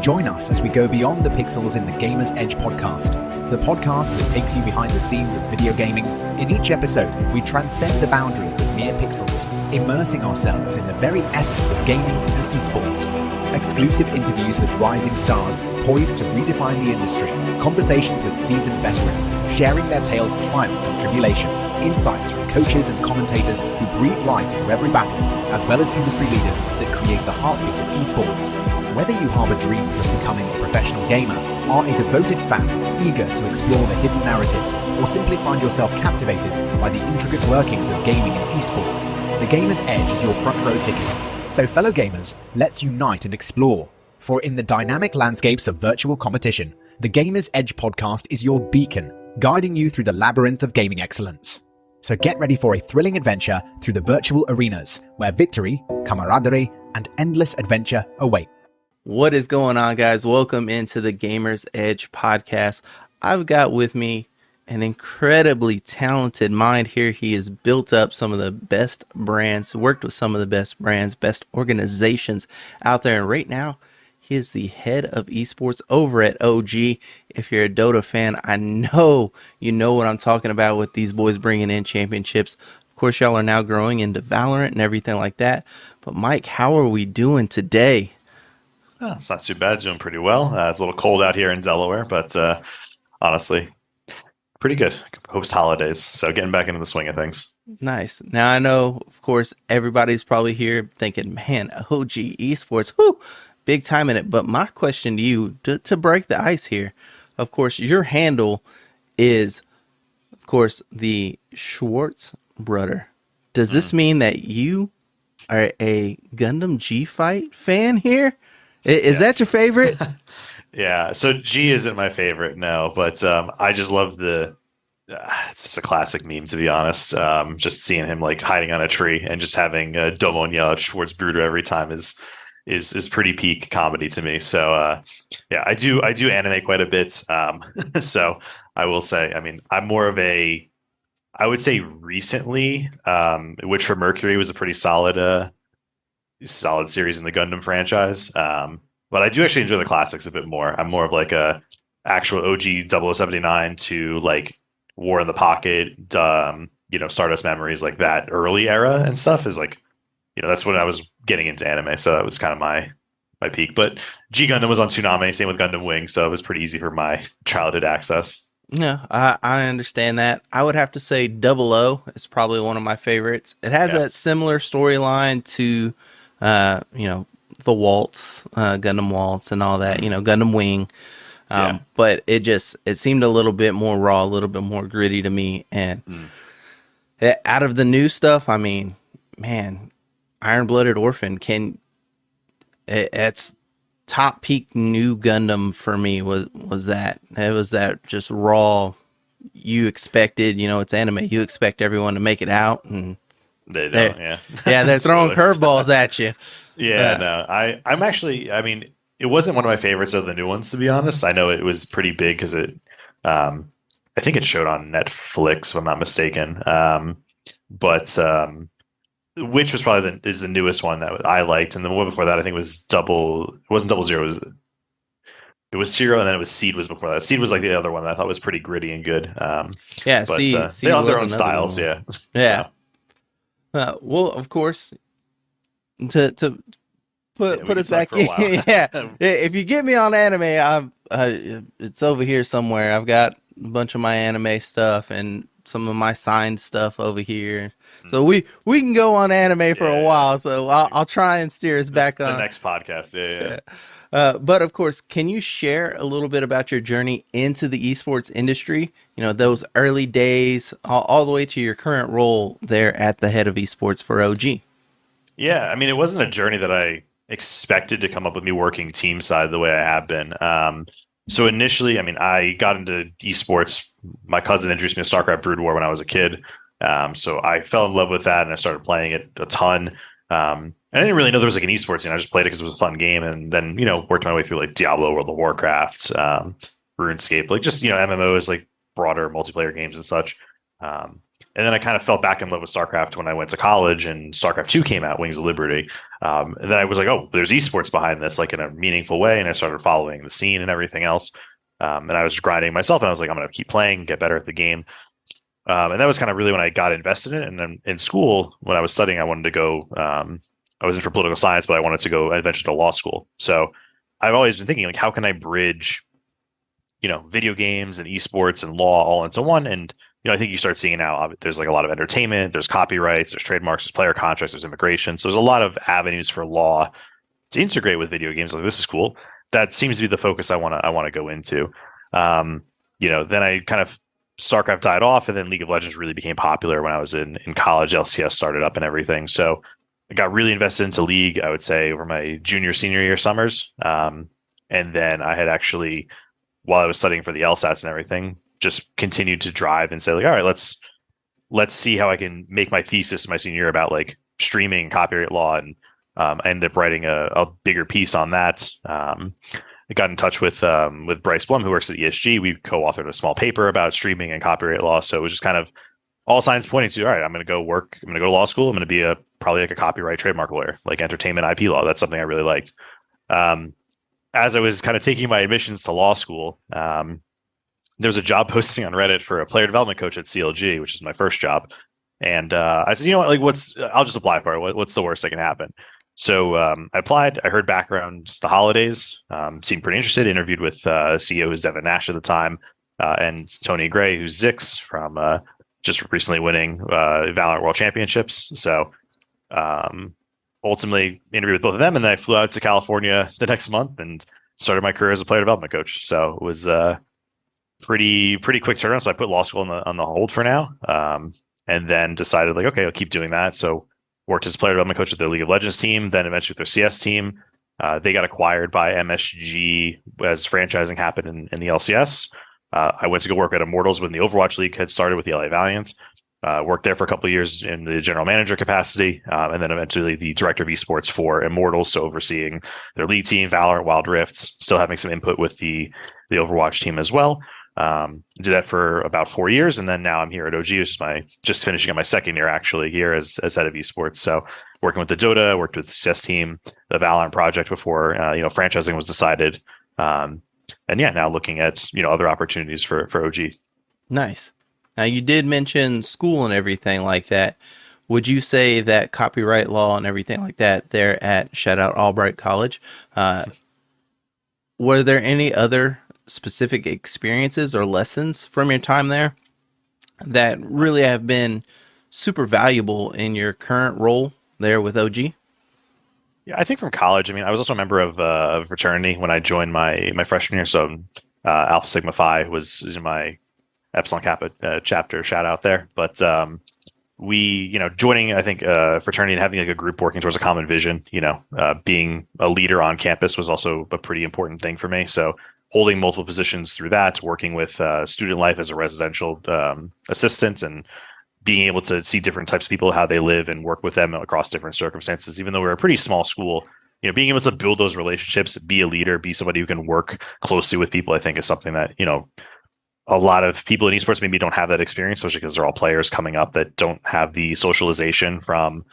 Join us as we go beyond the pixels in the Gamer's Edge podcast, the podcast that takes you behind the scenes of video gaming. In each episode, we transcend the boundaries of mere pixels, immersing ourselves in the very essence of gaming and esports. Exclusive interviews with rising stars poised to redefine the industry, conversations with seasoned veterans sharing their tales of triumph and tribulation, insights from coaches and commentators who breathe life into every battle, as well as industry leaders that create the heartbeat of esports. Whether you harbour dreams of becoming a professional gamer, are a devoted fan eager to explore the hidden narratives, or simply find yourself captivated by the intricate workings of gaming and esports, the Gamer's Edge is your front row ticket. So fellow gamers, let's unite and explore. For in the dynamic landscapes of virtual competition, the Gamer's Edge podcast is your beacon, guiding you through the labyrinth of gaming excellence. So get ready for a thrilling adventure through the virtual arenas, where victory, camaraderie, and endless adventure await. What is going on, guys? Welcome into the Gamer's Edge podcast. I've got with me an incredibly talented mind here. He has built up some of the best brands, worked with some of the best brands, best organizations out there. And right now, he is the head of esports over at OG. If you're a Dota fan, I know you know what I'm talking about with these boys bringing in championships. Of course, y'all are now growing into Valorant and everything like that. But Mike, how are we doing today? Oh, it's not too bad. Doing pretty well. It's a little cold out here in Delaware, but honestly, pretty good. Post holidays, so getting back into the swing of things. Nice. Now I know, of course, everybody's probably here thinking, "Man, OG Esports, whoo, big time in it." But my question to you, to break the ice here, of course, your handle is, of course, the Schwartz brother. Does this mean that you are a Gundam G Fight fan here? Is that your favorite? Yeah, so G isn't my favorite, no, but I just love it's just a classic meme, to be honest. Just seeing him like hiding on a tree and just having Domon yell at Schwartz Bruder every time is pretty peak comedy to me. So yeah, I do anime quite a bit. So I will say, I mean, I'm more of I would say recently, Witch for Mercury was a pretty solid series in the Gundam franchise. But I do actually enjoy the classics a bit more. I'm more of like a actual OG 0079 to like War in the Pocket, Stardust Memories, like that early era and stuff is like, that's when I was getting into anime. So that was kind of my peak. But G Gundam was on Toonami, same with Gundam Wing. So it was pretty easy for my childhood access. Yeah, I understand that. I would have to say 00 is probably one of my favorites. It has that similar storyline to the Waltz, Gundam Waltz and all that, Gundam Wing. But it seemed a little bit more raw, a little bit more gritty to me. And out of the new stuff, I mean, man, Iron-Blooded Orphan it's top peak new Gundam for me was that. It was that just raw, you expected, it's anime, you expect everyone to make it out, and they don't, they're throwing curveballs at you. No, I'm actually, I mean, it wasn't one of my favorites of the new ones, to be honest. I know it was pretty big because I think it showed on Netflix, if I'm not mistaken. But which was probably is the newest one that I liked, and the one before that I think was it wasn't 00, it was Zero, and then it was Seed was before that. Seed was like the other one that I thought was pretty gritty and good. But Seed they all have their own styles, yeah. So. Well, of course, to put us back in, if you get me on anime, it's over here somewhere. I've got a bunch of my anime stuff and some of my signed stuff over here. So we can go on anime for a while. So I'll try and steer us back on the next podcast. Yeah. But of course, can you share a little bit about your journey into the esports industry? Those early days, all the way to your current role there at the head of esports for OG. Yeah, I mean, it wasn't a journey that I expected to come up with me working team side the way I have been. So initially, I mean, I got into esports. My cousin introduced me to StarCraft Brood War when I was a kid. So I fell in love with that and I started playing it a ton. And I didn't really know there was like an esports scene. I just played it because it was a fun game, and then worked my way through like Diablo, World of Warcraft, RuneScape, like just MMOs, like broader multiplayer games and such. And then I kind of fell back in love with StarCraft when I went to college and StarCraft 2 came out, Wings of Liberty. And then I was like, oh, there's esports behind this, like in a meaningful way. And I started following the scene and everything else. And I was grinding myself and I was like, I'm going to keep playing, get better at the game. And that was kind of really when I got invested in it. And then in school, when I was studying, I wanted to go, I was in for political science, but I wanted to go eventually to law school. So I've always been thinking, like, how can I bridge, video games and esports and law all into one? And I think you start seeing now there's like a lot of entertainment, there's copyrights, there's trademarks, there's player contracts, there's immigration. So there's a lot of avenues for law to integrate with video games. Like, this is cool. That seems to be the focus I want to go into. Then I kind of StarCraft died off, and then League of Legends really became popular when I was in college. LCS started up and everything. So I got really invested into League, I would say, over my junior, senior year summers. And then I had actually, while I was studying for the LSATs and everything, just continued to drive and say, like, all right, let's see how I can make my thesis my senior year about like streaming and copyright law. And I ended up writing a bigger piece on that. I got in touch with Bryce Blum, who works at ESG. We co-authored a small paper about streaming and copyright law. So it was just kind of all signs pointing to, all right, I'm going to go work. I'm going to go to law school. I'm going to be probably like a copyright trademark lawyer, like entertainment IP law. That's something I really liked. As I was kind of taking my admissions to law school, there was a job posting on Reddit for a player development coach at CLG, which is my first job. And I said, you know what, like, I'll just apply for it. What's the worst that can happen? So I applied. I heard back around the holidays. Seemed pretty interested. Interviewed with CEO who's Devin Nash at the time, and Tony Gray, who's Zix from just recently winning Valorant World Championships. So ultimately interviewed with both of them, and then I flew out to California the next month and started my career as a player development coach. So it was pretty quick turnaround. So I put law school on the hold for now, and then decided, like, okay, I'll keep doing that. So worked as a player development coach at their League of Legends team, then eventually with their CS team. They got acquired by MSG as franchising happened in the LCS. I went to go work at Immortals when the Overwatch League had started with the LA Valiant. Worked there for a couple of years in the general manager capacity, and then eventually the director of esports for Immortals, so overseeing their league team, Valorant, Wild Rifts, still having some input with the Overwatch team as well. Did that for about 4 years, and then now I'm here at OG, which is just finishing up my second year actually here as head of esports. So working with the Dota, worked with the CS team, the Valorant project before franchising was decided, and now looking at other opportunities for OG. Nice. Now, you did mention school and everything like that. Would you say that copyright law and everything like that there at shout out Albright College, were there any other specific experiences or lessons from your time there that really have been super valuable in your current role there with OG? Yeah, I think from college, I was also a member of a fraternity when I joined my freshman year. So Alpha Sigma Phi was in my Epsilon Kappa chapter, shout out there. But we, joining, I think, fraternity and having like a group working towards a common vision, being a leader on campus was also a pretty important thing for me. So holding multiple positions through that, working with student life as a residential assistant, and being able to see different types of people, how they live, and work with them across different circumstances. Even though we're a pretty small school, being able to build those relationships, be a leader, be somebody who can work closely with people, I think is something that, a lot of people in esports maybe don't have that experience, especially because they're all players coming up that don't have the socialization from,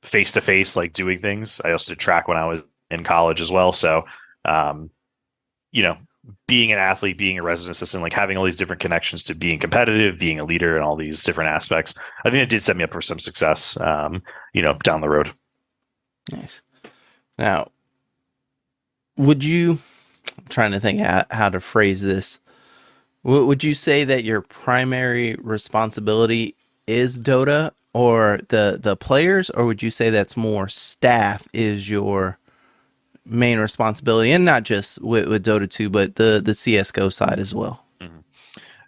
face to face, like doing things. I also did track when I was in college as well. So, being an athlete, being a resident assistant, like having all these different connections to being competitive, being a leader, and all these different aspects, I think it did set me up for some success, down the road. Nice. Now, I'm trying to think how to phrase this. Would you say that your primary responsibility is Dota or the players, or would you say that's more staff is your main responsibility, and not just with Dota 2, but the CSGO side as well? Mm-hmm.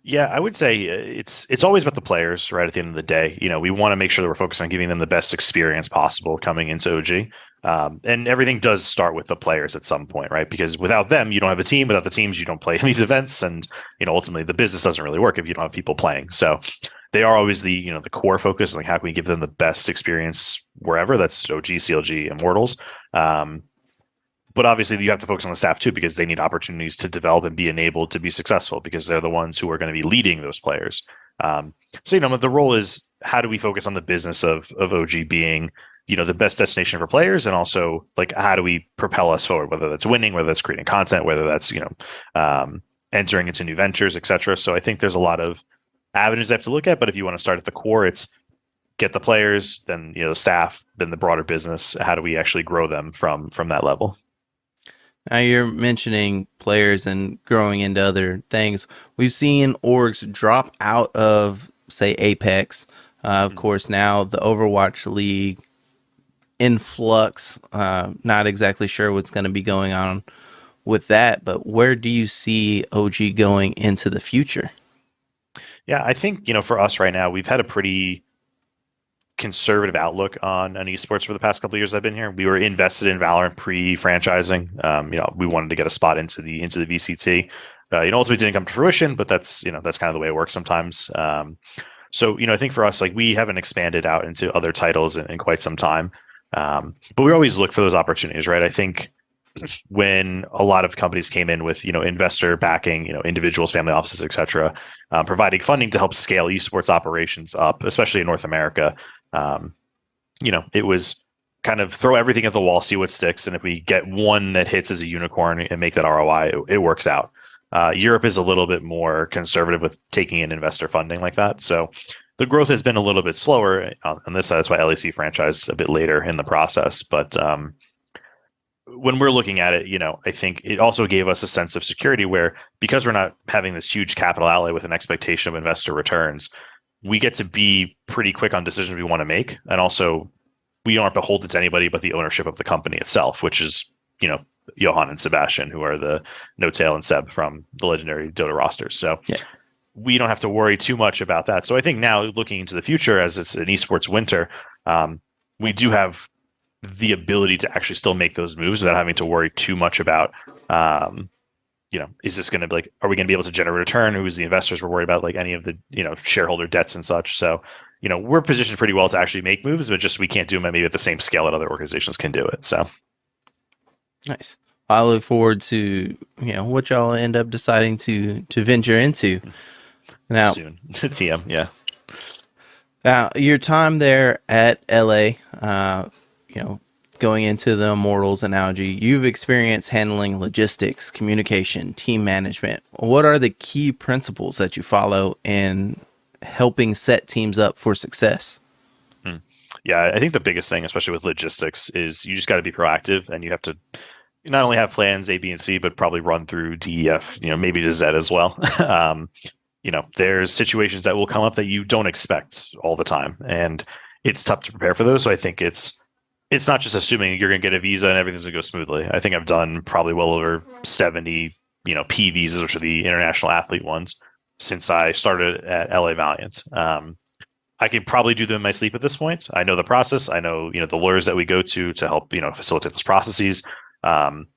Yeah, I would say it's always about the players, right? At the end of the day, we want to make sure that we're focused on giving them the best experience possible coming into OG. And everything does start with the players at some point, right? Because without them, you don't have a team. Without the teams, you don't play in these events. And, ultimately the business doesn't really work if you don't have people playing. So they are always the core focus. Like, how can we give them the best experience wherever? That's OG, CLG, Immortals. But obviously you have to focus on the staff too, because they need opportunities to develop and be enabled to be successful, because they're the ones who are going to be leading those players. So the role is, how do we focus on the business of OG being the best destination for players, and also like how do we propel us forward, whether that's winning, whether that's creating content, whether that's entering into new ventures, etc. So I think there's a lot of avenues I have to look at, but if you want to start at the core, it's get the players, then the staff, then the broader business. How do we actually grow them from that level? Now you're mentioning players and growing into other things. We've seen orgs drop out of, say, Apex. Of course, now the Overwatch League influx. Not exactly sure what's going to be going on with that, but where do you see OG going into the future? Yeah, I think for us right now, we've had a pretty conservative outlook on esports for the past couple of years I've been here. We were invested in Valorant pre-franchising. We wanted to get a spot into the VCT. Ultimately didn't come to fruition, but that's kind of the way it works sometimes. So I think for us, like, we haven't expanded out into other titles in quite some time. But we always look for those opportunities, right? I think when a lot of companies came in with investor backing, individuals, family offices, etc., providing funding to help scale esports operations up, especially in North America, it was kind of throw everything at the wall, see what sticks, and if we get one that hits as a unicorn and make that ROI, it works out. Europe is a little bit more conservative with taking in investor funding like that, so the growth has been a little bit slower on this side. That's why LEC franchised a bit later in the process. But when we're looking at it, I think it also gave us a sense of security where, because we're not having this huge capital outlay with an expectation of investor returns, we get to be pretty quick on decisions we want to make. And also, we aren't beholden to anybody but the ownership of the company itself, which is, Johan and Sebastian, who are the No-Tail and Seb from the legendary Dota rosters. So yeah, we don't have to worry too much about that. So I think now, looking into the future, as it's an esports winter, we do have the ability to actually still make those moves without having to worry too much about, is this going to be like, are we going to be able to generate a return? Who's the investors? We're worried about like any of the, shareholder debts and such. So, we're positioned pretty well to actually make moves, but just we can't do them maybe at the same scale that other organizations can do it. So nice. I look forward to, what y'all end up deciding to venture into. Now, soon. TM, yeah. Now, your time there at LA, going into the Immortals analogy, you've experienced handling logistics, communication, team management. What are the key principles that you follow in helping set teams up for success? Yeah, I think the biggest thing, especially with logistics, is you just got to be proactive, and you have to not only have plans A, B, and C, but probably run through DEF, maybe to Z as well. There's situations that will come up that you don't expect all the time, and it's tough to prepare for those. So I think it's not just assuming you're going to get a visa and everything's going to go smoothly. I think I've done probably well over 70, P visas, which are the international athlete ones, since I started at LA Valiant. I could probably do them in my sleep at this point. I know the process. I know, the lawyers that we go to help, facilitate those processes. I'm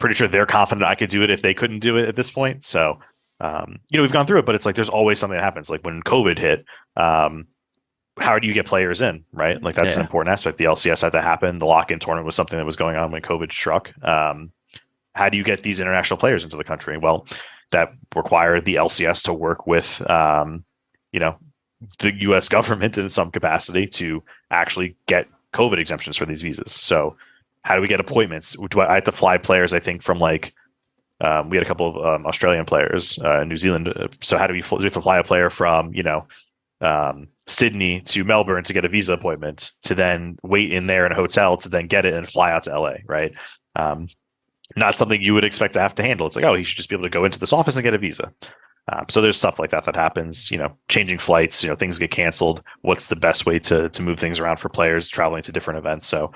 pretty sure they're confident I could do it if they couldn't do it at this point. So, we've gone through it, but it's like there's always something that happens. Like when COVID hit, how do you get players in, right? Like that's an important aspect. The LCS had to happen. The lock-in tournament was something that was going on when COVID struck. How do you get these international players into the country? Well, that required the LCS to work with, the U.S. government in some capacity to actually get COVID exemptions for these visas. So how do we get appointments? I had to fly players, I think, from like, we had a couple of Australian players, New Zealand. So how do we have to fly a player from, Sydney to Melbourne to get a visa appointment, to then wait in there in a hotel to then get it and fly out to LA, right? Not something you would expect to have to handle. It's like, oh, you should just be able to go into this office and get a visa. So there's stuff like that happens, changing flights, things get canceled. What's the best way to move things around for players traveling to different events? So,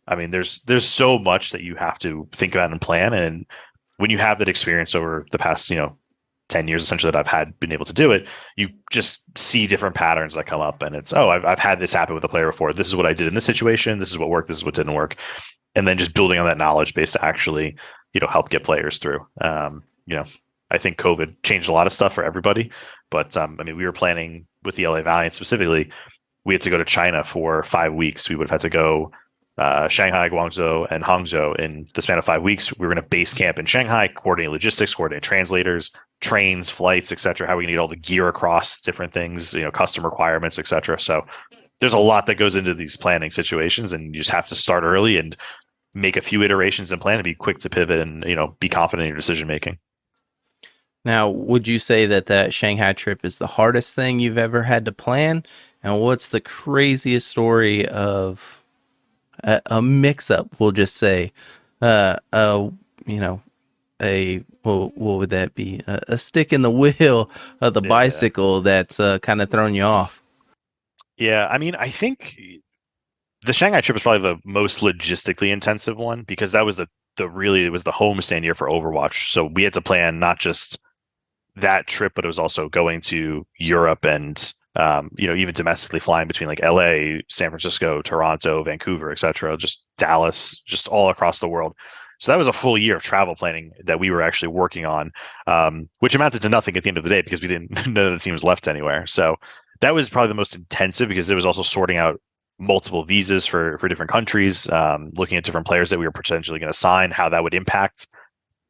I mean, there's so much that you have to think about and plan. And when you have that experience over the past, 10 years essentially that I've been able to do it, you just see different patterns that come up, and it's, I've had this happen with a player before. This is what I did in this situation. This is what worked. This is what didn't work. And then just building on that knowledge base to actually, help get players through. I think COVID changed a lot of stuff for everybody, but we were planning with the LA Valiant specifically. We had to go to China for 5 weeks. We would have had to go Shanghai, Guangzhou, and Hangzhou in the span of 5 weeks. We were going to base camp in Shanghai, coordinate logistics, coordinate translators, trains, flights, etc. How we need all the gear across different things, custom requirements, etc. So there's a lot that goes into these planning situations, and you just have to start early and make a few iterations and plan and be quick to pivot and be confident in your decision making. Now, would you say that Shanghai trip is the hardest thing you've ever had to plan? And what's the craziest story of a mix-up? We'll just say, what would that be? A stick in the wheel of the bicycle that's kind of thrown you off. Yeah, I mean, I think the Shanghai trip is probably the most logistically intensive one, because that was it was the homestand year for Overwatch. So we had to plan not just that trip, but it was also going to Europe and even domestically flying between like LA, San Francisco, Toronto, Vancouver, etc., just Dallas, just all across the world. So that was a full year of travel planning that we were actually working on, which amounted to nothing at the end of the day because we didn't know the team was left anywhere. So that was probably the most intensive, because it was also sorting out multiple visas for different countries, looking at different players that we were potentially going to sign, how that would impact.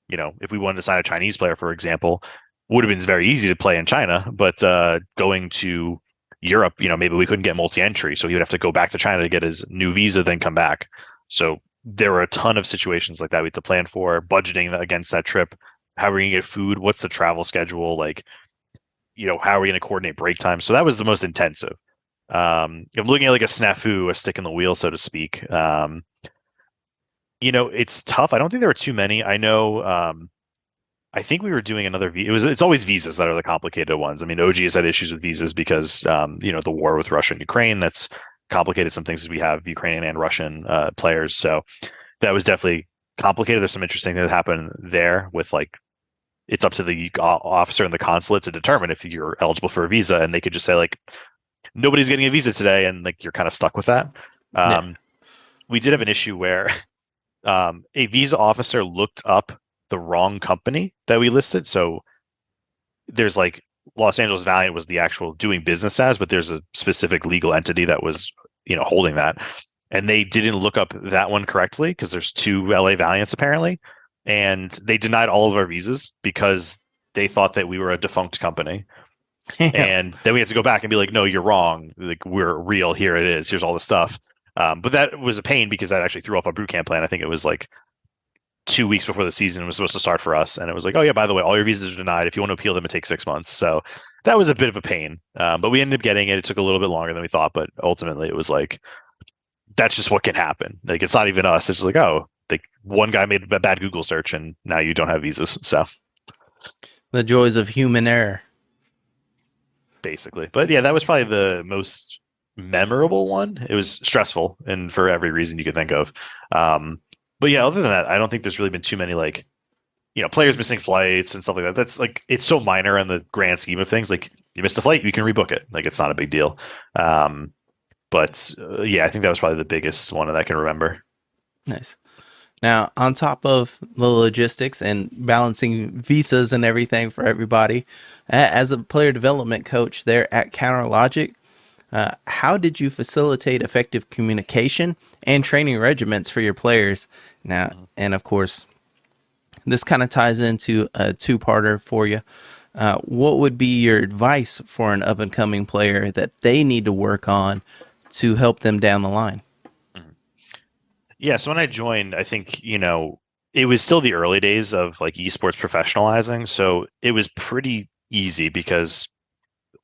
If we wanted to sign a Chinese player, for example, would have been very easy to play in China, but going to Europe, maybe we couldn't get multi-entry, so he would have to go back to China to get his new visa, then come back. So there were a ton of situations like that we had to plan for, budgeting against that trip. How are we going to get food? What's the travel schedule? Like, how are we going to coordinate break time? So that was the most intensive. I'm looking at like a snafu, a stick in the wheel, so to speak. It's tough. I don't think there were too many. I know. I think we were doing another it's always visas that are the complicated ones. I mean, OG has had issues with visas because the war with Russia and Ukraine, that's complicated some things, as we have Ukrainian and Russian players. So that was definitely complicated. There's some interesting things that happen there with like, it's up to the officer in the consulate to determine if you're eligible for a visa, and they could just say like, nobody's getting a visa today, and like you're kind of stuck with that. We did have an issue where a visa officer looked up the wrong company that we listed. So there's like Los Angeles Valiant was the actual doing business as, but there's a specific legal entity that was holding that, and they didn't look up that one correctly because there's two LA Valiants apparently, and they denied all of our visas because they thought that we were a defunct company. And then we had to go back and be like, no, you're wrong, like we're real, here it is, here's all the stuff. But that was a pain because that actually threw off a boot camp plan. I think it was like 2 weeks before the season was supposed to start for us, and it was like, oh yeah, by the way, all your visas are denied. If you want to appeal them, it takes 6 months. So that was a bit of a pain, but we ended up getting it. It took a little bit longer than we thought, but ultimately it was like, that's just what can happen. Like, it's not even us. It's just like, oh, like one guy made a bad Google search and now you don't have visas. So the joys of human error, basically. But yeah, that was probably the most memorable one. It was stressful, and for every reason you could think of. But yeah, other than that, I don't think there's really been too many like, players missing flights and stuff like that. That's like, it's so minor in the grand scheme of things. Like, you missed a flight, you can rebook it. Like, it's not a big deal. But yeah, I think that was probably the biggest one that I can remember. Nice. Now, on top of the logistics and balancing visas and everything for everybody, as a player development coach there at CounterLogic, how did you facilitate effective communication and training regiments for your players? Now, and of course, this kind of ties into a two-parter for you. What would be your advice for an up-and-coming player that they need to work on to help them down the line? Yeah, so when I joined, I think, it was still the early days of like esports professionalizing. So it was pretty easy because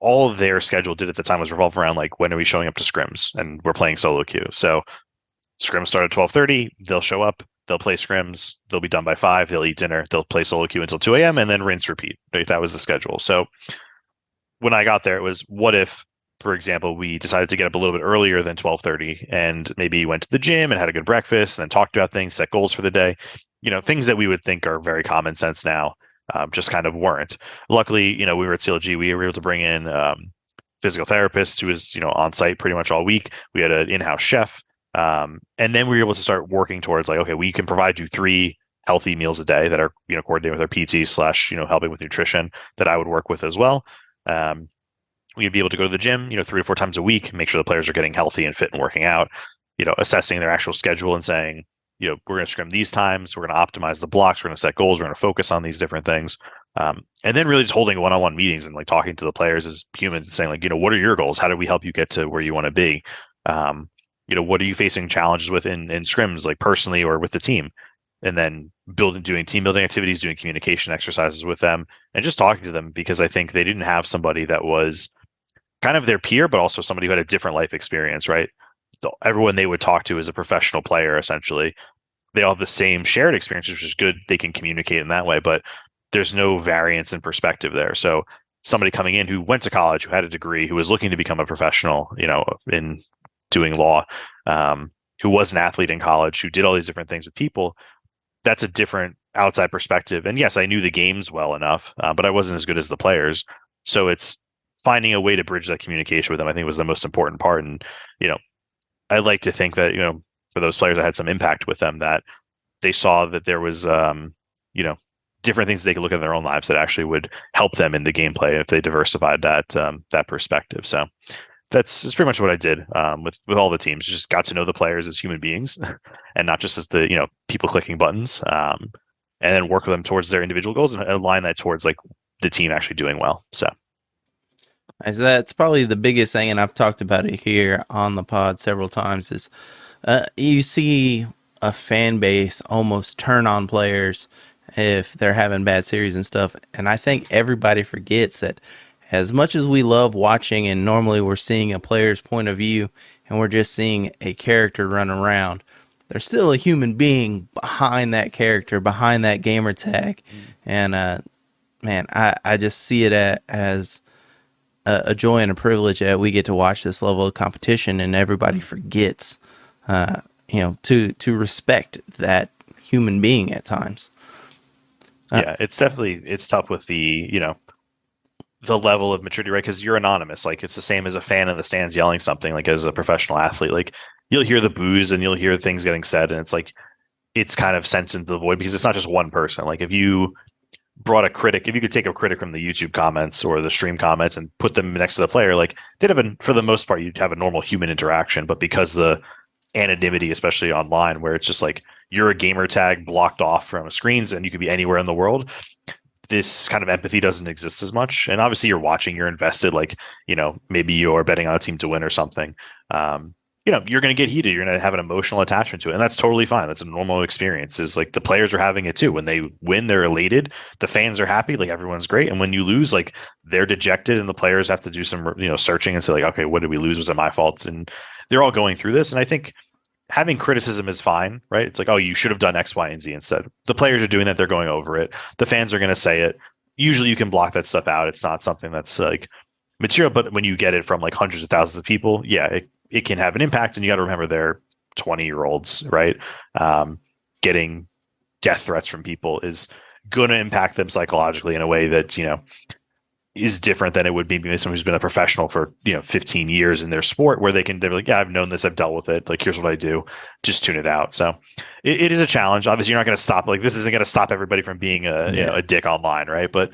all of their schedule did at the time was revolve around like, when are we showing up to scrims? And we're playing solo queue. So scrims start at 12:30, they'll show up, they'll play scrims, they'll be done by 5, they'll eat dinner, they'll play solo queue until 2 a.m. and then rinse repeat. Right? That was the schedule. So when I got there, it was, what if, for example, we decided to get up a little bit earlier than 12:30 and maybe went to the gym and had a good breakfast and then talked about things, set goals for the day, things that we would think are very common sense now, just kind of weren't. Luckily, we were at CLG, we were able to bring in physical therapists who was, on site pretty much all week. We had an in-house chef. And then we were able to start working towards like, okay, we can provide you 3 healthy meals a day that are, coordinated with our PT / helping with nutrition that I would work with as well. We'd be able to go to the gym, 3 to 4 times a week, make sure the players are getting healthy and fit and working out, assessing their actual schedule and saying, we're going to scrim these times, we're going to optimize the blocks, we're going to set goals, we're going to focus on these different things. And then really just holding one-on-one meetings and like talking to the players as humans and saying like, what are your goals? How do we help you get to where you want to be? What are you facing challenges with in scrims, like personally or with the team? And then doing team building activities, doing communication exercises with them, and just talking to them, because I think they didn't have somebody that was kind of their peer, but also somebody who had a different life experience, right? Everyone they would talk to is a professional player, essentially. They all have the same shared experience, which is good. They can communicate in that way, but there's no variance in perspective there. So somebody coming in who went to college, who had a degree, who was looking to become a professional, in doing law, who was an athlete in college, who did all these different things with people, that's a different outside perspective. And yes, I knew the games well enough, but I wasn't as good as the players. So it's finding a way to bridge that communication with them, I think, was the most important part. And, I like to think that, for those players, I had some impact with them, that they saw that there was, different things they could look at in their own lives that actually would help them in the gameplay if they diversified that perspective. So that's pretty much what I did with all the teams. Just got to know the players as human beings, and not just as the people clicking buttons, and then work with them towards their individual goals and align that towards like the team actually doing well. So That's probably the biggest thing, and I've talked about it here on the pod several times, is you see a fan base almost turn on players if they're having bad series and stuff. And I think everybody forgets that as much as we love watching, and normally we're seeing a player's point of view and we're just seeing a character run around, there's still a human being behind that character, behind that gamer tag. And man, I just see it as a joy and a privilege that we get to watch this level of competition, and everybody forgets to respect that human being at times. Yeah, it's tough with the level of maturity, right? Because you're anonymous. Like, it's the same as a fan in the stands yelling something. Like, as a professional athlete, like, you'll hear the boos and you'll hear things getting said, and it's like, it's kind of sent into the void, because it's not just one person. Like, if you could take a critic from the YouTube comments or the stream comments and put them next to the player, like, they'd have for the most part, you'd have a normal human interaction. But because the anonymity, especially online, where it's just like you're a gamer tag blocked off from screens and you could be anywhere in the world, this kind of empathy doesn't exist as much. And obviously you're watching, you're invested, like, maybe you're betting on a team to win or something. You're going to get heated. You're going to have an emotional attachment to it. And that's totally fine. That's a normal experience. Is like, the players are having it too. When they win, they're elated. The fans are happy. Like, everyone's great. And when you lose, like, they're dejected, and the players have to do some, searching and say like, okay, what did we lose? Was it my fault? And they're all going through this. And I think having criticism is fine, right? It's like, oh, you should have done X, Y, and Z instead. The players are doing that. They're going over it. The fans are going to say it. Usually you can block that stuff out. It's not something that's like material, but when you get it from like hundreds of thousands of people, yeah, it can have an impact. And you got to remember, they're 20-year-olds, right? Getting death threats from people is going to impact them psychologically in a way that, is different than it would be someone who's been a professional for 15 years in their sport, where they're like, yeah, I've known this, I've dealt with it, like, here's what I do, just tune it out. So it is a challenge. Obviously, you're not going to stop, like, this isn't going to stop everybody from being a dick online, right? But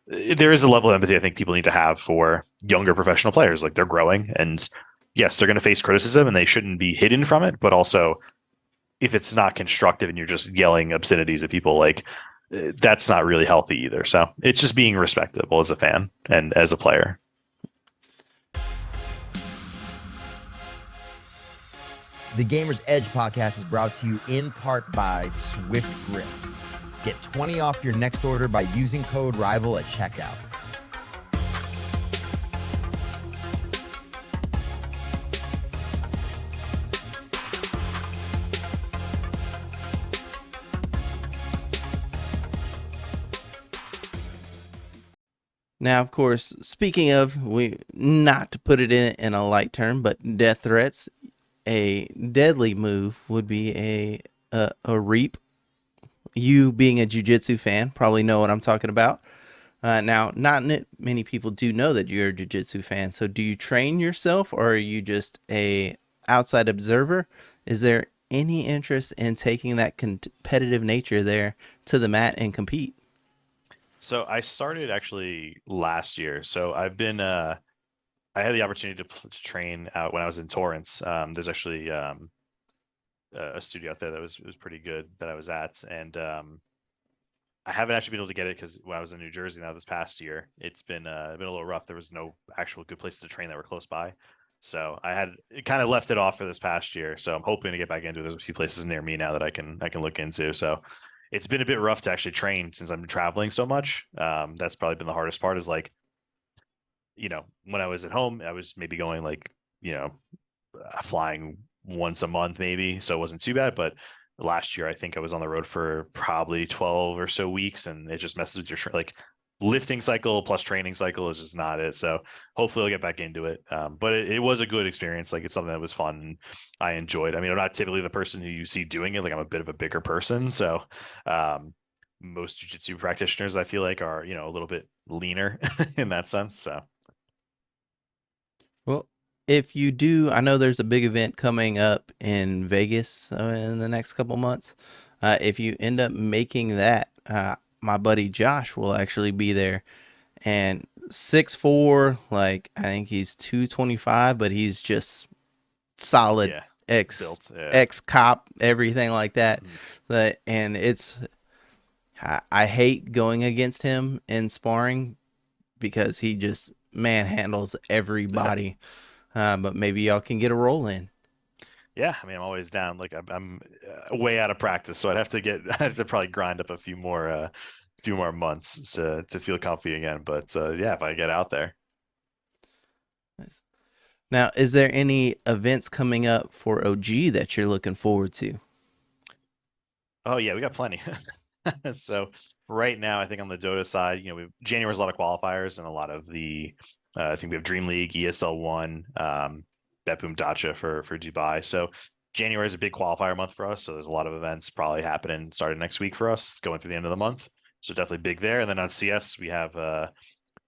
there is a level of empathy I think people need to have for younger professional players. Like, they're growing, and yes, they're going to face criticism, and they shouldn't be hidden from it. But also, if it's not constructive and you're just yelling obscenities at people, like, that's not really healthy either. So it's just being respectable as a fan and as a player. The Gamer's Edge podcast is brought to you in part by Swift Grips. Get 20 off your next order by using code RIVAL at checkout. Now, of course, speaking of, not to put it in a light term, but death threats, a deadly move would be a reap. You, being a jiu-jitsu fan, probably know what I'm talking about. Now, not many people do know that you're a jiu-jitsu fan. So do you train yourself, or are you just a outside observer? Is there any interest in taking that competitive nature there to the mat and compete? So I started actually last year. So I've been I had the opportunity to train out when I was in Torrance. There's actually a studio out there that was pretty good that I was at, and I haven't actually been able to get it because when I was in New Jersey now this past year, it's been a little rough. There was no actual good places to train that were close by, so I had kind of left it off for this past year. So I'm hoping to get back into it. There's a few places near me now that I can look into. So it's been a bit rough to actually train since I'm traveling so much. That's probably been the hardest part. Is like, when I was at home, I was maybe going like, flying once a month maybe, so it wasn't too bad. But last year, I think I was on the road for probably 12 or so weeks, and it just messes with your like lifting cycle plus training cycle is just not it. So hopefully I'll get back into it. But it was a good experience. Like, it's something that was fun and I enjoyed. I mean, I'm not typically the person who you see doing it. Like, I'm a bit of a bigger person, so most jiu-jitsu practitioners I feel like are a little bit leaner in that sense. So Well, if you do, I know there's a big event coming up in Vegas in the next couple months. If you end up making that, my buddy Josh will actually be there. And 6'4", like I think he's 225, but he's just solid yeah, ex built. Yeah. ex cop, everything like that. Mhm. And I hate going against him in sparring because he just manhandles everybody. But maybe y'all can get a roll in. Yeah, I mean, I'm always down. Like, I'm way out of practice, so I have to probably grind up a few more months to feel comfy again. But yeah, if I get out there. Nice. Now, is there any events coming up for OG that you're looking forward to? Oh yeah, we got plenty. So right now, I think on the Dota side, January's a lot of qualifiers and a lot of the. I think we have Dream League, ESL One, Betboom Dacha for Dubai. So January is a big qualifier month for us. So there's a lot of events probably happening starting next week for us, going through the end of the month. So definitely big there. And then on CS, we have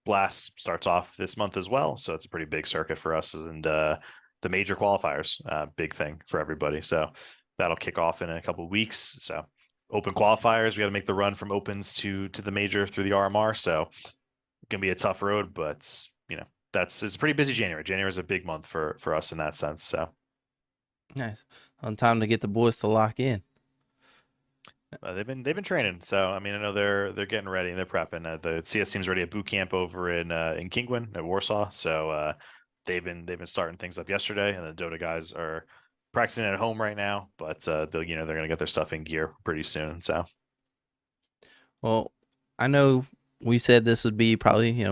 Blast starts off this month as well. So it's a pretty big circuit for us, and the major qualifiers, big thing for everybody. So that'll kick off in a couple of weeks. So open qualifiers, we got to make the run from opens to the major through the RMR. So it can be a tough road, but it's a pretty busy January. January is a big month for us in that sense. So Nice. On time to get the boys to lock in. they've been training. So I mean, I know they're getting ready and they're prepping. The CS team's already at boot camp over in Kingwin at Warsaw. So they've been starting things up yesterday, and the Dota guys are practicing at home right now. But they're gonna get their stuff in gear pretty soon. So Well, I know we said this would be probably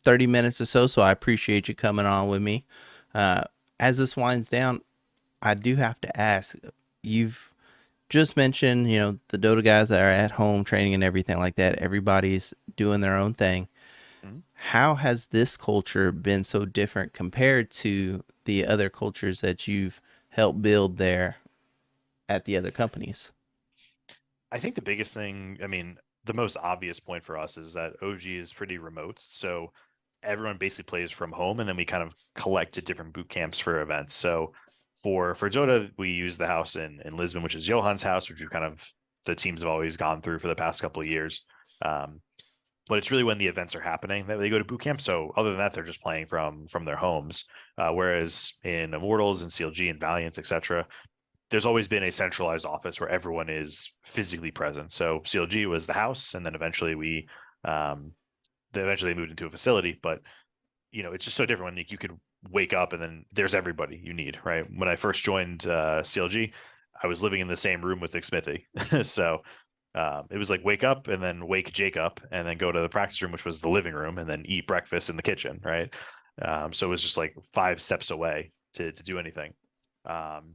30 minutes or so, so I appreciate you coming on with me. As this winds down, I do have to ask, you've just mentioned, the Dota guys that are at home training and everything like that. Everybody's doing their own thing. Mhm. How has this culture been so different compared to the other cultures that you've helped build there at the other companies? I think the biggest thing, I mean, the most obvious point for us is that OG is pretty remote. So everyone basically plays from home, and then we kind of collect at different boot camps for events. So for Dota, we use the house in Lisbon, which is Johan's house, which we've kind of the teams have always gone through for the past couple of years. Um, but it's really when the events are happening that they go to boot camp. So other than that, they're just playing from their homes. Whereas in Immortals and CLG and Valiant, etc., there's always been a centralized office where everyone is physically present. So CLG was the house, and then eventually they moved into a facility. But it's just so different when you could wake up and then there's everybody you need, right? When I first joined CLG, I was living in the same room with Nick Smithy, so it was like wake up and then wake Jake up and then go to the practice room, which was the living room, and then eat breakfast in the kitchen, right? So it was just like 5 steps away to do anything. Um,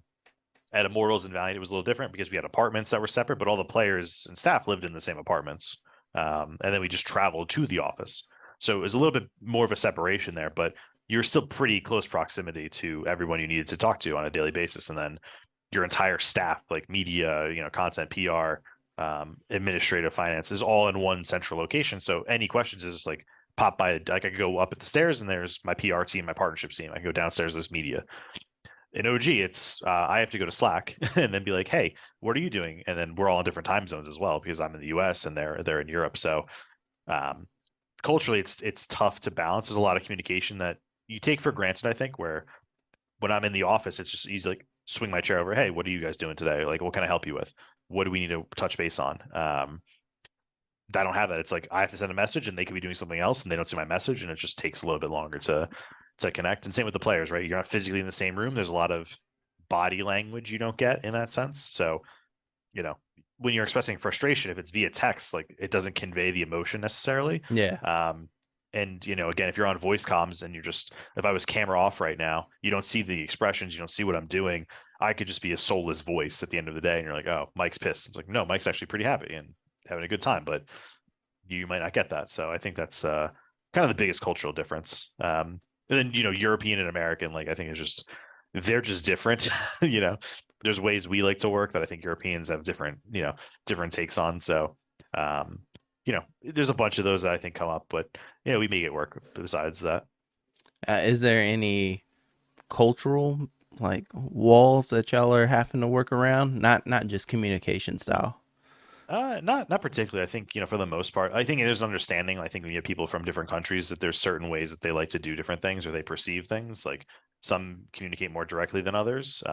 at Immortals and Valiant, it was a little different because we had apartments that were separate, but all the players and staff lived in the same apartments. And then we just traveled to the office. So it was a little bit more of a separation there, but you're still pretty close proximity to everyone you needed to talk to on a daily basis. And then your entire staff, like media, content, PR, administrative finance, is all in one central location. So any questions is just like pop by. Like, I could go up at the stairs and there's my PR team, my partnerships team. I can go downstairs, there's media. In OG, it's I have to go to Slack and then be like, "Hey, what are you doing?" And then we're all in different time zones as well because I'm in the US and they're in Europe. So um, culturally, it's tough to balance. There's a lot of communication that you take for granted. I think where when I'm in the office, it's just easy, like swing my chair over. Hey, what are you guys doing today? Like, what can I help you with? What do we need to touch base on? I don't have that. It's like I have to send a message and they could be doing something else and they don't see my message, and it just takes a little bit longer to connect. And same with the players, right? You're not physically in the same room. There's a lot of body language you don't get in that sense. So, you know, when you're expressing frustration, if it's via text, like it doesn't convey the emotion necessarily. Yeah. And you know, again, if you're on voice comms and you're just, if I was camera off right now, you don't see the expressions, you don't see what I'm doing. I could just be a soulless voice at the end of the day, and you're like, oh, Mike's pissed. It's like, no, Mike's actually pretty happy and having a good time, but you might not get that. So I think that's kind of the biggest cultural difference. And then, you know, European and American, like I think it's just, they're just different. You know, there's ways we like to work that I think Europeans have different, you know, different takes on. So, you know, there's a bunch of those that I think come up, but you know, we make it work besides that. Is there any cultural like walls that y'all are having to work around? Not just communication style. Not particularly. I think, you know, for the most part, I think there's understanding. I think when you have people from different countries, that there's certain ways that they like to do different things or they perceive things. Like some communicate more directly than others.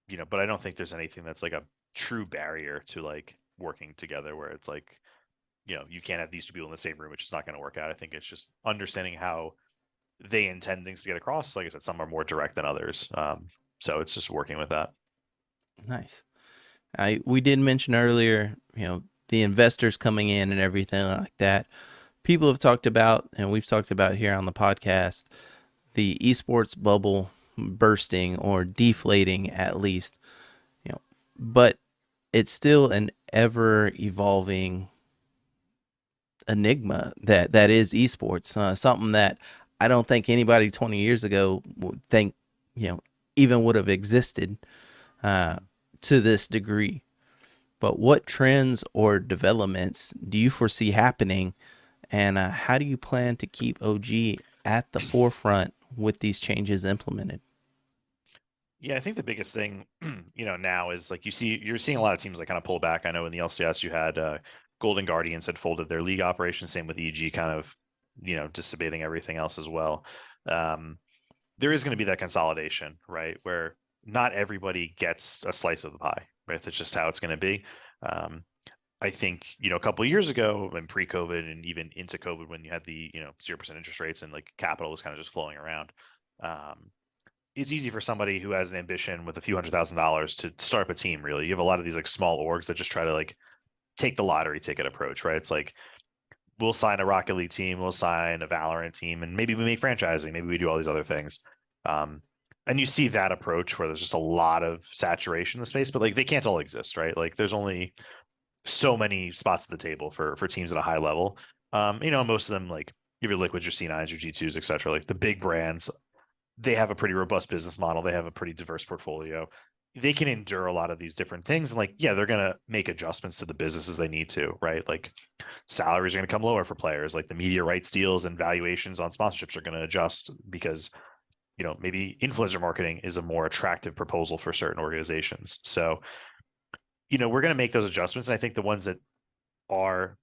You know, but I don't think there's anything that's like a true barrier to like working together where it's like, you know, you can't have these two people in the same room, which is not going to work out. I think it's just understanding how they intend things to get across. Like I said, some are more direct than others. So it's just working with that. Nice. We did mention earlier, you know, the investors coming in and everything like that. People have talked about, and we've talked about here on the podcast, the esports bubble bursting or deflating at least, you know, but it's still an ever evolving enigma that is esports. Something that I don't think anybody 20 years ago would think, you know, even would have existed to this degree. But what trends or developments do you foresee happening, and how do you plan to keep OG at the forefront with these changes implemented? Yeah, I think the biggest thing, you know, now is like you're seeing a lot of teams like kind of pull back. I know in the LCS you had Golden Guardians had folded their league operation. Same with EG, kind of, you know, dissipating everything else as well. There is going to be that consolidation, right? Where not everybody gets a slice of the pie, right? That's just how it's going to be. I think, you know, a couple of years ago and pre-COVID and even into COVID, when you had the, you know, 0% interest rates and like capital was kind of just flowing around, it's easy for somebody who has an ambition with a few $100,000 to start up a team. Really, you have a lot of these like small orgs that just try to like take the lottery ticket approach, right? It's like, we'll sign a Rocket League team, we'll sign a Valorant team, and maybe we make franchising, maybe we do all these other things. And you see that approach where there's just a lot of saturation in the space, but like they can't all exist, right? Like there's only so many spots at the table for teams at a high level. You know, most of them, like your Liquids, your C9s, your G2s, etc. Like the big brands, they have a pretty robust business model. They have a pretty diverse portfolio. They can endure a lot of these different things. And like, yeah, they're going to make adjustments to the business as they need to, right? Like salaries are going to come lower for players. Like the media rights deals and valuations on sponsorships are going to adjust because, you know, maybe influencer marketing is a more attractive proposal for certain organizations. So, you know, we're going to make those adjustments. And I think the ones that are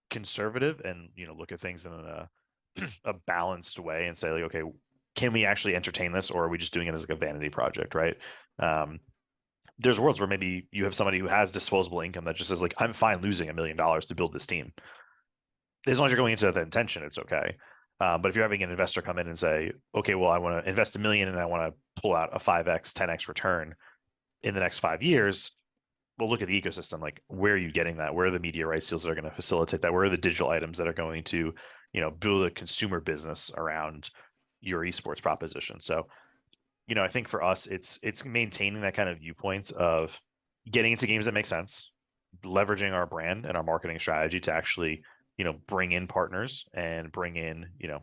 conservative and, you know, look at things in a balanced way and say like, okay, can we actually entertain this, or are we just doing it as like a vanity project, right? There's worlds where maybe you have somebody who has disposable income that just says like, I'm fine losing $1 million to build this team. As long as you're going into that intention, it's okay. But if you're having an investor come in and say, okay, well, I want to invest $1 million and I want to pull out a 5x, 10x return in the next 5 years, well, look at the ecosystem. Like, where are you getting that? Where are the media rights deals that are going to facilitate that? Where are the digital items that are going to, you know, build a consumer business around your esports proposition? So, you know, I think for us, it's maintaining that kind of viewpoint of getting into games that make sense, leveraging our brand and our marketing strategy to actually, you know, bring in partners and bring in, you know,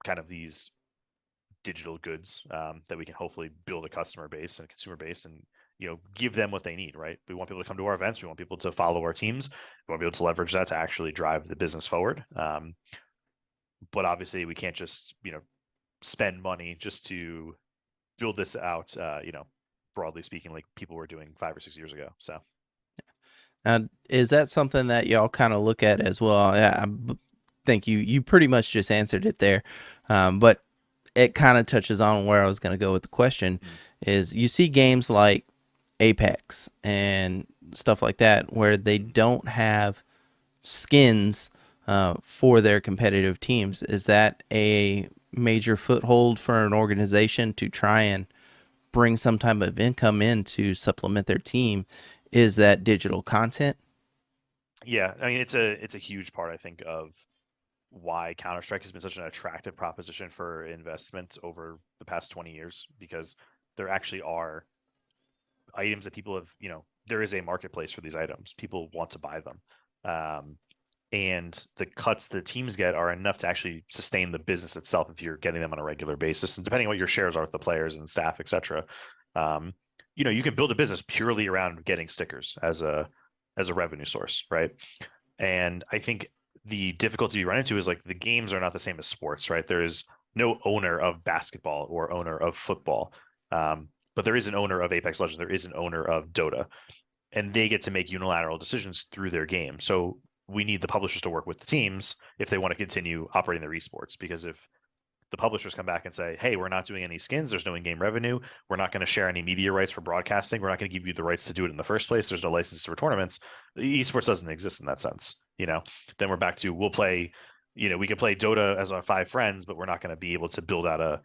kind of these digital goods that we can hopefully build a customer base and a consumer base and, you know, give them what they need, right? We want people to come to our events. We want people to follow our teams. We want people to leverage that to actually drive the business forward. But obviously we can't just, you know, spend money just to build this out, you know, broadly speaking, like people were doing 5 or 6 years ago. So. Is that something that y'all kind of look at as well? Yeah, I think you pretty much just answered it there. But it kind of touches on where I was going to go with the question is you see games like Apex and stuff like that where they don't have skins for their competitive teams. Is that a major foothold for an organization to try and bring some type of income in to supplement their team? Is that digital content? Yeah, I mean it's a huge part, I think, of why Counter-Strike has been such an attractive proposition for investment over the past 20 years, because there actually are items that people have, there is a marketplace for these items. People want to buy them. And the cuts the teams get are enough to actually sustain the business itself if you're getting them on a regular basis. And depending on what your shares are with the players and staff, etc., you can build a business purely around getting stickers as a revenue source, right? And I think the difficulty you run into is like the games are not the same as sports, right? There is no owner of basketball or owner of football, but there is an owner of Apex Legends. There is an owner of Dota, and they get to make unilateral decisions through their game. So we need the publishers to work with the teams if they want to continue operating their esports, because if the publishers come back and say, hey, we're not doing any skins, there's no in-game revenue, we're not going to share any media rights for broadcasting, we're not going to give you the rights to do it in the first place, there's no licenses for tournaments, esports doesn't exist in that sense. Then we're back to, we'll play, we can play Dota as our 5 friends, but we're not going to be able to build out a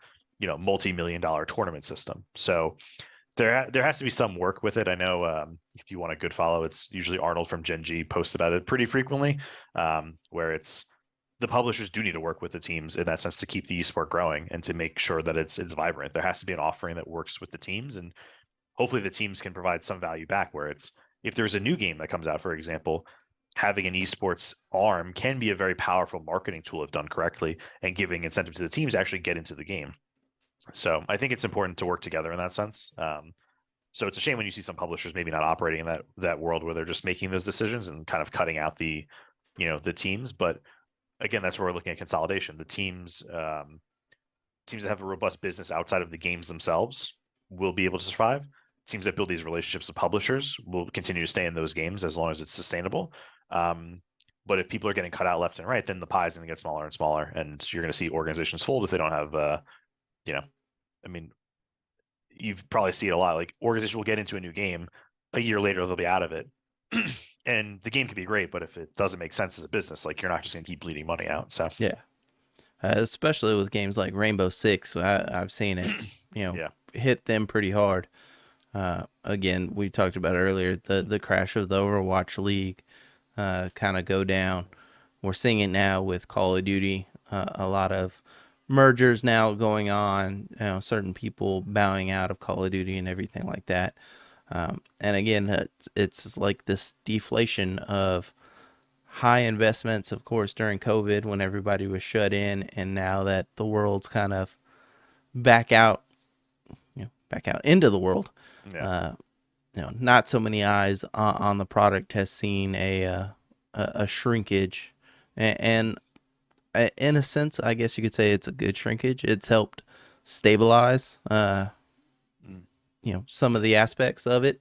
multi-million-dollar tournament system. So there has to be some work with it. I know if you want a good follow, it's usually Arnold from Gen G posts about it pretty frequently, where it's the publishers do need to work with the teams in that sense to keep the esport growing and to make sure that it's vibrant. There has to be an offering that works with the teams, and hopefully the teams can provide some value back, where it's, if there's a new game that comes out, for example, having an esports arm can be a very powerful marketing tool if done correctly, and giving incentive to the teams to actually get into the game. So I think it's important to work together in that sense. So it's a shame when you see some publishers maybe not operating in that world where they're just making those decisions and kind of cutting out the teams. But again, that's where we're looking at consolidation. The teams that have a robust business outside of the games themselves will be able to survive. Teams that build these relationships with publishers will continue to stay in those games as long as it's sustainable. But if people are getting cut out left and right, then the pie is going to get smaller and smaller, and you're going to see organizations fold if they don't have I mean, you've probably seen it a lot. Like, organizations will get into a new game, a year later they'll be out of it, and the game can be great, but if it doesn't make sense as a business, like, you're not just going to keep bleeding money out. So yeah, especially with games like Rainbow Six, I've seen it, hit them pretty hard. Again, we talked about earlier the crash of the Overwatch League, kind of go down. We're seeing it now with Call of Duty. A lot of mergers now going on, certain people bowing out of Call of Duty and everything like that. And again, it's like this deflation of high investments, of course, during COVID when everybody was shut in, and now that the world's kind of back out into the world. Yeah. Not so many eyes on the product has seen a shrinkage, and in a sense, I guess you could say it's a good shrinkage. It's helped stabilize, some of the aspects of it.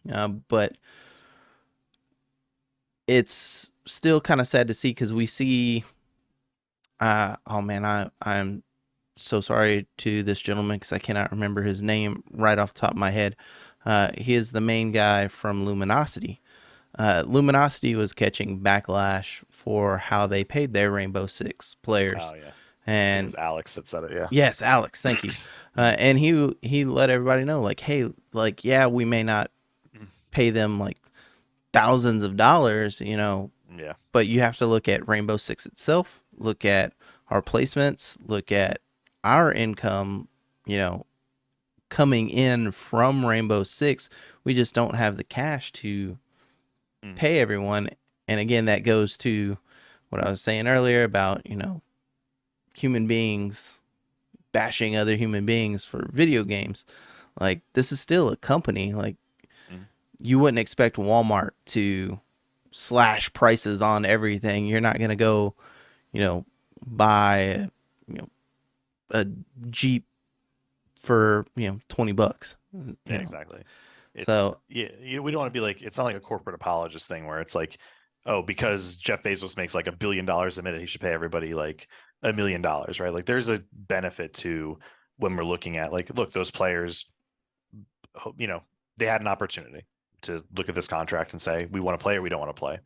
But it's still kind of sad to see, because we see, I'm so sorry to this gentleman because I cannot remember his name right off the top of my head. He is the main guy from Luminosity. Luminosity was catching backlash for how they paid their Rainbow Six players. Oh yeah, and it was Alex that said it. Yeah. Yes, Alex. Thank you. And he let everybody know, like, hey, like, yeah, we may not pay them like thousands of dollars, Yeah. but you have to look at Rainbow Six itself, look at our placements, look at our income, coming in from Rainbow Six. We just don't have the cash to pay everyone. And again, that goes to what I was saying earlier about, human beings bashing other human beings for video games. Like, this is still a company. Like, you wouldn't expect Walmart to slash prices on everything. You're not going to go, buy, a Jeep for, $20. Yeah, exactly. We don't want to be like, it's not like a corporate apologist thing where it's like, oh, because Jeff Bezos makes like $1 billion a minute, he should pay everybody like $1 million, right? Like, there's a benefit to when we're looking at, like, look, those players, they had an opportunity to look at this contract and say, we want to play or we don't want to play.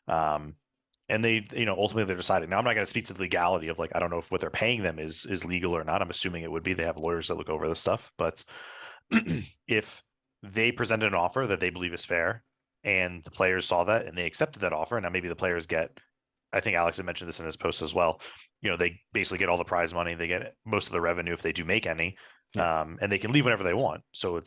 And they, ultimately they're deciding. Now, I'm not going to speak to the legality of, like, I don't know if what they're paying them is legal or not. I'm assuming it would be. They have lawyers that look over this stuff. But if they presented an offer that they believe is fair and the players saw that and they accepted that offer, and now maybe the players get, I think Alex had mentioned this in his post as well, they basically get all the prize money, they get most of the revenue if they do make any, and they can leave whenever they want. So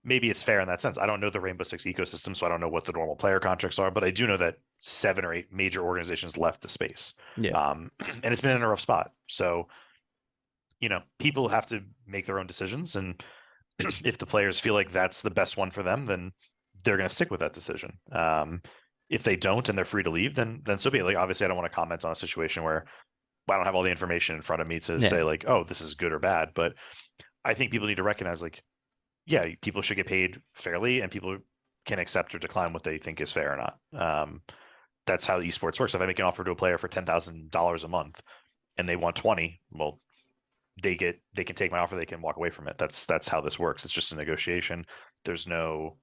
maybe it's fair in that sense. I don't know the Rainbow Six ecosystem, so I don't know what the normal player contracts are, but I do know that 7 or 8 major organizations left the space. Yeah. And it's been in a rough spot. So, people have to make their own decisions, and if the players feel like that's the best one for them, then they're going to stick with that decision. If they don't and they're free to leave, then so be it. Like, obviously, I don't want to comment on a situation where I don't have all the information in front of me to say, like, oh, this is good or bad. But I think people need to recognize, like, yeah, people should get paid fairly, and people can accept or decline what they think is fair or not. That's how esports works. If I make an offer to a player for $10,000 a month and they want 20, well, they can take my offer, they can walk away from it. That's how this works. It's just a negotiation. There's no,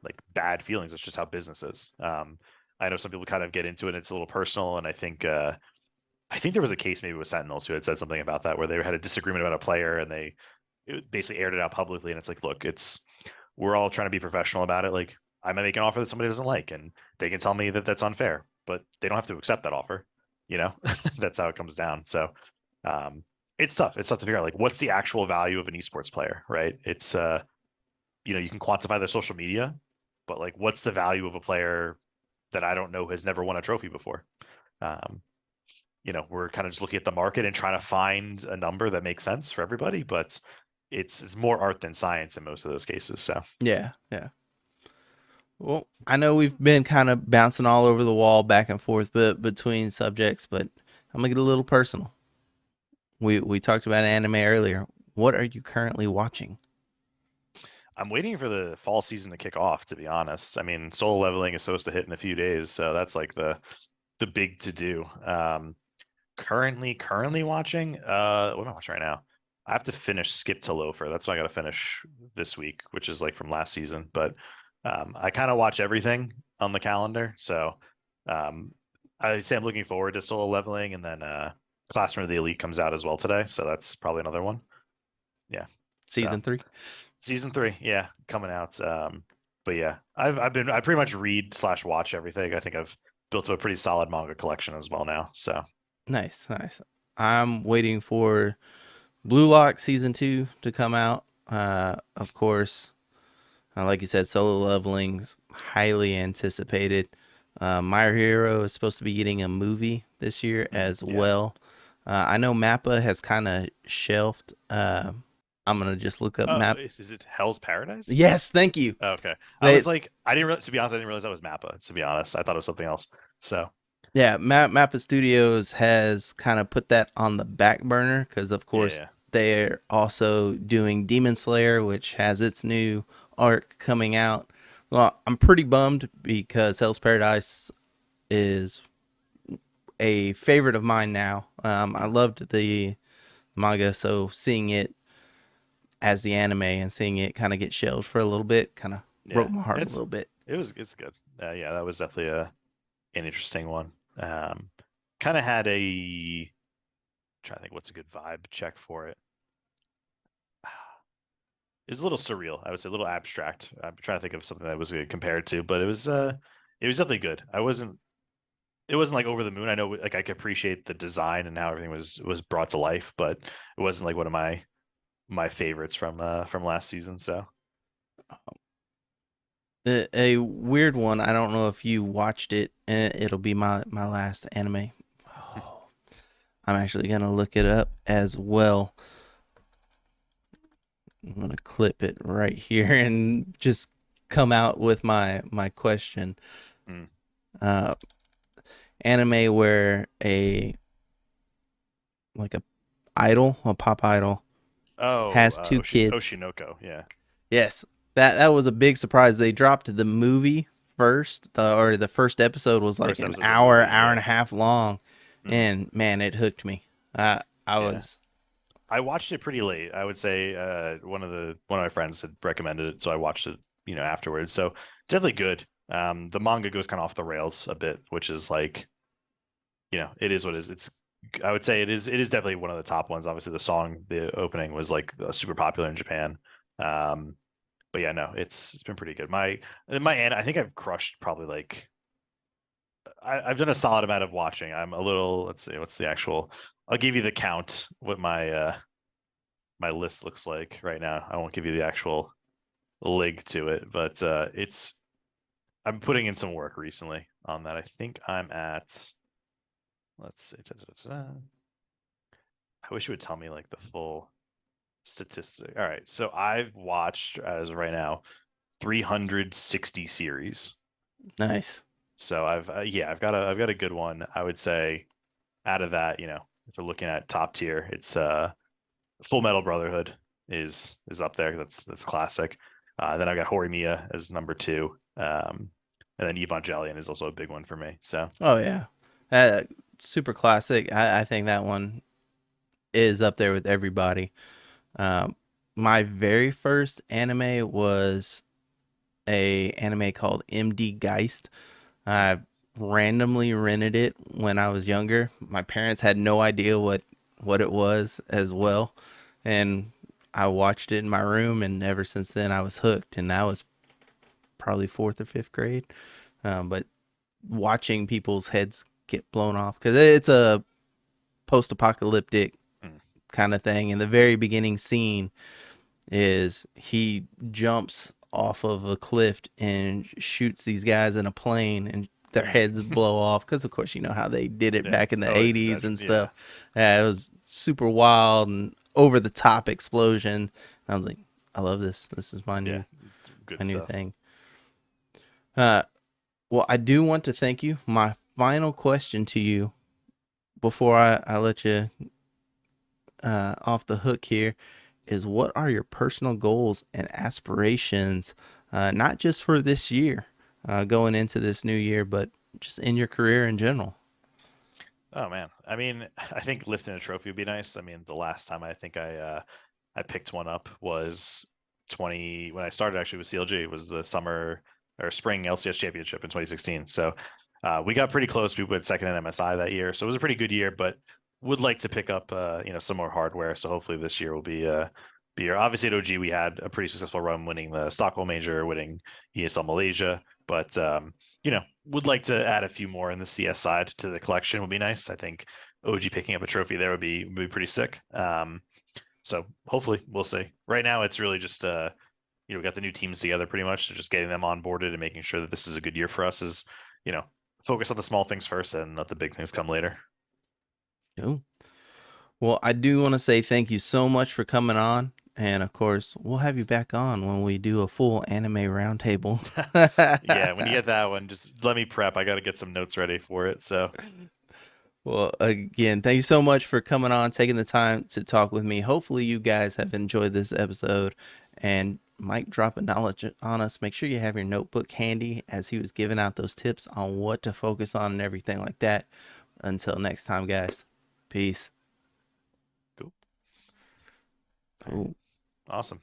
like, bad feelings. It's just how business is. I know some people kind of get into it and it's a little personal, and I think there was a case maybe with Sentinels who had said something about that, where they had a disagreement about a player and they basically aired it out publicly, and it's like, look, we're all trying to be professional about it. Like, I might make an offer that somebody doesn't like, and they can tell me that that's unfair, but they don't have to accept that offer. That's how it comes down. So it's tough. It's tough to figure out, like, what's the actual value of an esports player, right? It's you can quantify their social media, but, like, what's the value of a player that I don't know has never won a trophy before? We're kind of just looking at the market and trying to find a number that makes sense for everybody, but it's more art than science in most of those cases. So Yeah. Well, I know we've been kind of bouncing all over the wall back and forth between subjects, but I'm gonna get a little personal. We talked about anime earlier. What are you currently watching? I'm waiting for the fall season to kick off, to be honest. I mean, solo leveling is supposed to hit in a few days, so that's like the big to do. Currently watching, what am I watching right now? I have to finish Skip to Loafer. That's what I got to finish this week, which is, like, from last season. But I kind of watch everything on the calendar. So I'd say I'm looking forward to solo leveling, and then Classroom of the Elite comes out as well today. So that's probably another one. Yeah. Season 3? Season 3, yeah, coming out. But yeah, I pretty much read/watch everything. I think I've built up a pretty solid manga collection as well now. So Nice. I'm waiting for Blue Lock Season 2 to come out. Of course, like you said, solo leveling's highly anticipated. My Hero is supposed to be getting a movie this year as well. I know Mappa has kind of shelved. I'm going to just look up Mappa. Is it Hell's Paradise? Yes, thank you. Okay. I was like, to be honest, I didn't realize that was Mappa, to be honest. I thought it was something else. So yeah, Mappa Studios has kind of put that on the back burner because, of course, they're also doing Demon Slayer, which has its new arc coming out. Well, I'm pretty bummed because Hell's Paradise is a favorite of mine now. I loved the manga, so seeing it as the anime and seeing it kind of get shelved for a little bit kind of broke my heart a little bit. It's good. Yeah, that was definitely an interesting one. Kind of had I'm trying to think what's a good vibe check for it. It's a little surreal, I would say, a little abstract. I'm trying to think of something that was compared to, but it was definitely good. It wasn't like over the moon. I know, like, I could appreciate the design and how everything was brought to life, but it wasn't like one of my favorites from last season. So a weird one. I don't know if you watched it, and it'll be my last anime. Oh, I'm actually gonna look it up as well. I'm gonna clip it right here and just come out with my question. Anime where a pop idol has 2 kids. Oshinoko, yeah. Yes, that was a big surprise. They dropped the movie first, or the first episode was like an hour and a half long, and man, it hooked me. I watched it pretty late. I would say one of my friends had recommended it, so I watched it, afterwards. So definitely good. The manga goes kind of off the rails a bit, which is like, it is what it is. I would say it is definitely one of the top ones. Obviously, the opening was like super popular in Japan. Um, but yeah, no, it's been pretty good. I think I've crushed probably like I've done a solid amount of watching. I'm a little. Let's see, what's the actual? I'll give you the count. What my list looks like right now. I won't give you the actual link to it, but I'm putting in some work recently on that. I think I'm at. Let's see. I wish you would tell me like the full statistic. All right, so I've watched as of right now 360 series. Nice. So I've got a good one. I would say out of that, if we're looking at top tier, it's Full Metal Brotherhood is up there. That's classic. Then I've got Horimiya as number two, and then Evangelion is also a big one for me. So Oh yeah, super classic. I think that one is up there with everybody. Um, my very first anime was a anime called MD Geist. I randomly rented it when I was younger. My parents had no idea what it was as well, and I watched it in my room, and ever since then I was hooked. And that was probably fourth or fifth grade. But watching people's heads get blown off, because it's a post-apocalyptic Mm. kind of thing. In the very beginning scene is he jumps off of a cliff and shoots these guys in a plane, and their heads blow off, because of course you know how they did it yeah, back in the always 80s and yeah. stuff. Yeah, it was super wild and over the top explosion. And I was like, I love this. This is my Yeah, new good my new stuff. thing. Well, I do want to thank you. My final question to you before I let you off the hook here is, what are your personal goals and aspirations, not just for this year, going into this new year, but just in your career in general? Oh man, I mean, I think lifting a trophy would be nice. I mean, the last time I think I picked one up was 20 when I started actually with CLG. It was the summer or spring LCS championship in 2016. So we got pretty close. We went second in MSI that year, so it was a pretty good year. But would like to pick up some more hardware. So hopefully this year will be year. Obviously at OG we had a pretty successful run, winning the Stockholm Major, winning ESL Malaysia, but would like to add a few more in the CS side to the collection would be nice. I think OG picking up a trophy there would be pretty sick. So hopefully we'll see. Right now it's really just we got the new teams together pretty much, so just getting them onboarded and making sure that this is a good year for us is, focus on the small things first and let the big things come later. Cool. Well, I do want to say thank you so much for coming on. And of course, we'll have you back on when we do a full anime roundtable. Yeah, when you get that one, just let me prep. I got to get some notes ready for it. So Well, again, thank you so much for coming on, taking the time to talk with me. Hopefully, you guys have enjoyed this episode. And Mike dropping knowledge on us. Make sure you have your notebook handy, as he was giving out those tips on what to focus on and everything like that. Until next time, guys. Peace. cool. Cool. Awesome.